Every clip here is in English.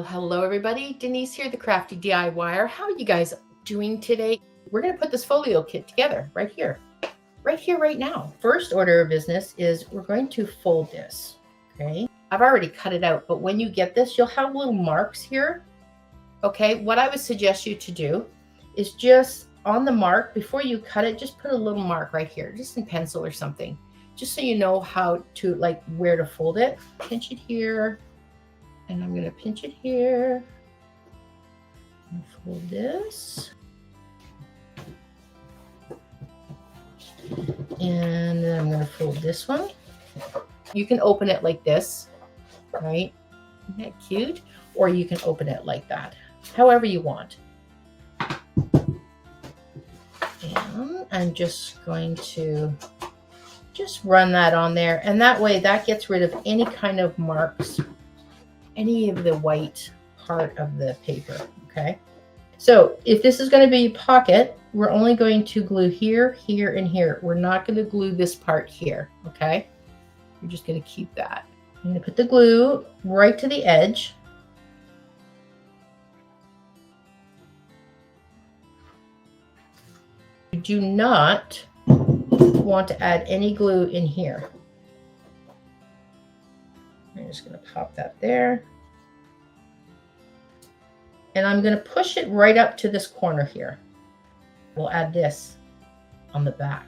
Well, hello everybody. Denise here, the Crafty DIYer. How are you guys doing today? We're going to put this folio kit together right here, right now. First order of business is we're going to fold this, okay? I've already cut it out, but when you get this, you'll have little marks here, okay? What I would suggest you to do is just on the mark, before you cut it, just put a little mark right here, just in pencil or something, just so you know how to, like, where to fold it. Pinch it here. And I'm going to pinch it here and fold this. And then I'm going to fold this one. You can open it like this, right? Isn't that cute? Or you can open it like that, however you want. And I'm just going to just run that on there. And that way that gets rid of any kind of marks, any of the white part of the paper, okay? So if this is going to be a pocket, we're only going to glue here, here, and here. We're not going to glue this part here, okay? You're just going to keep that. I'm going to put the glue right to the edge. You do not want to add any glue in here. I'm just going to pop that there. And I'm going to push it right up to this corner here. We'll add this on the back.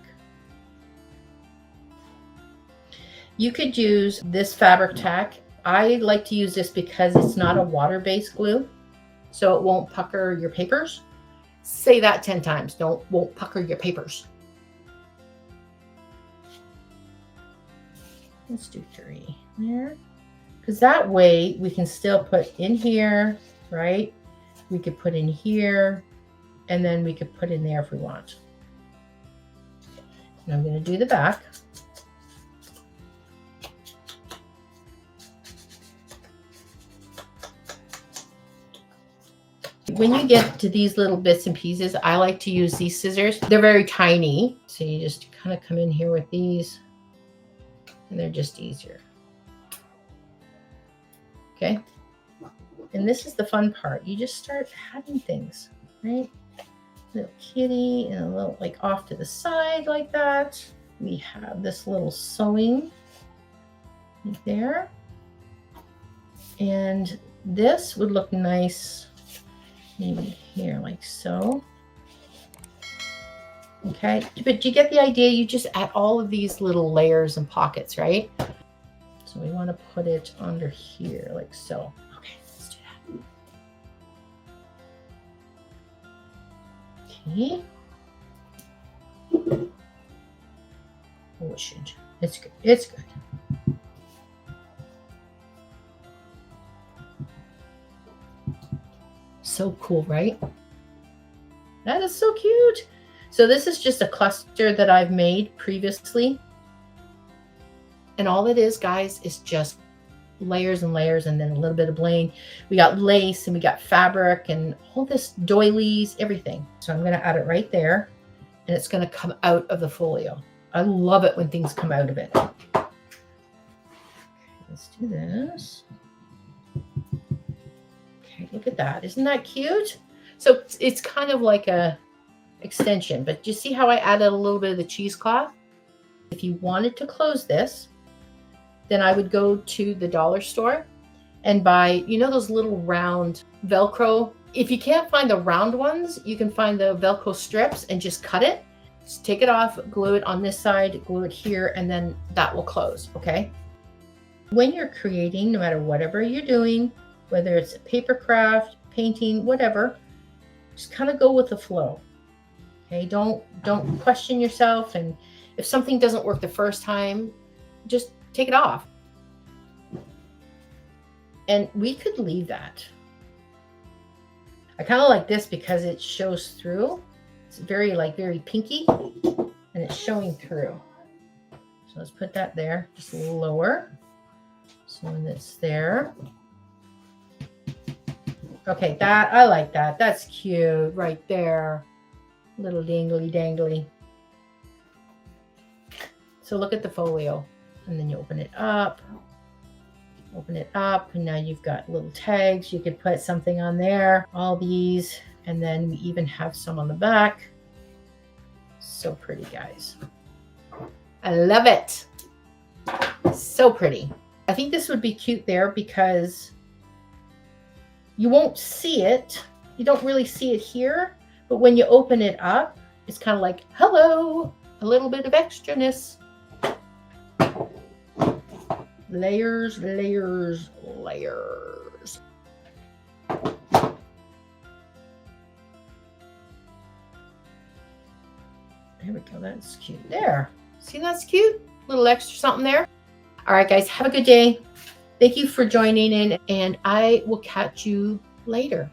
You could use this fabric tack. I like to use this because it's not a water-based glue, so it won't pucker your papers. Say that 10 times. Won't pucker your papers. Let's do 3 there. Because that way we can still put in here, right? We could put in here, and then we could put in there if we want. And I'm going to do the back. When you get to these little bits and pieces, I like to use these scissors. They're very tiny, so you just kind of come in here with these, and they're just easier. Okay, and this is the fun part. You just start adding things, right? Little kitty and a little like off to the side like that. We have this little sewing right there. And this would look nice maybe here like so. Okay, but you get the idea. You just add all of these little layers and pockets, right? So we want to put it under here like so. Okay, let's do that. Okay. Oh, it should. It's good. It's good. So cool, right? That is so cute. So this is just a cluster that I've made previously. And all it is, guys, is just layers and layers and then a little bit of bling. We got lace and we got fabric and all this doilies, everything. So I'm going to add it right there, and it's going to come out of the folio. I love it when things come out of it. Okay, let's do this. Okay, look at that. Isn't that cute? So it's kind of like a extension, but you see how I added a little bit of the cheesecloth? If you wanted to close this, then I would go to the dollar store and buy, you know, those little round Velcro. If you can't find the round ones, you can find the Velcro strips and just cut it. Just take it off, glue it on this side, glue it here, and then that will close, okay? When you're creating, no matter whatever you're doing, whether it's a paper craft, painting, whatever, just kind of go with the flow, okay? Don't question yourself, and if something doesn't work the first time, just take it off. And we could leave that. I kind of like this because it shows through. It's very pinky, and it's showing through. So let's put that there, just a little lower. So when it's there. Okay, I like that. That's cute right there. Little dangly dangly. So look at the folio. And then you open it up. Open it up, and now you've got little tags. You could put something on there, all these, and then we even have some on the back. So pretty, guys. I love it. So pretty. I think this would be cute there because you won't see it. You don't really see it here, but when you open it up, it's kind of like, hello, a little bit of extraness. Layers, layers, layers. There we go. That's cute. There. See, that's cute. Little extra something there. All right, guys. Have a good day. Thank you for joining in, and I will catch you later.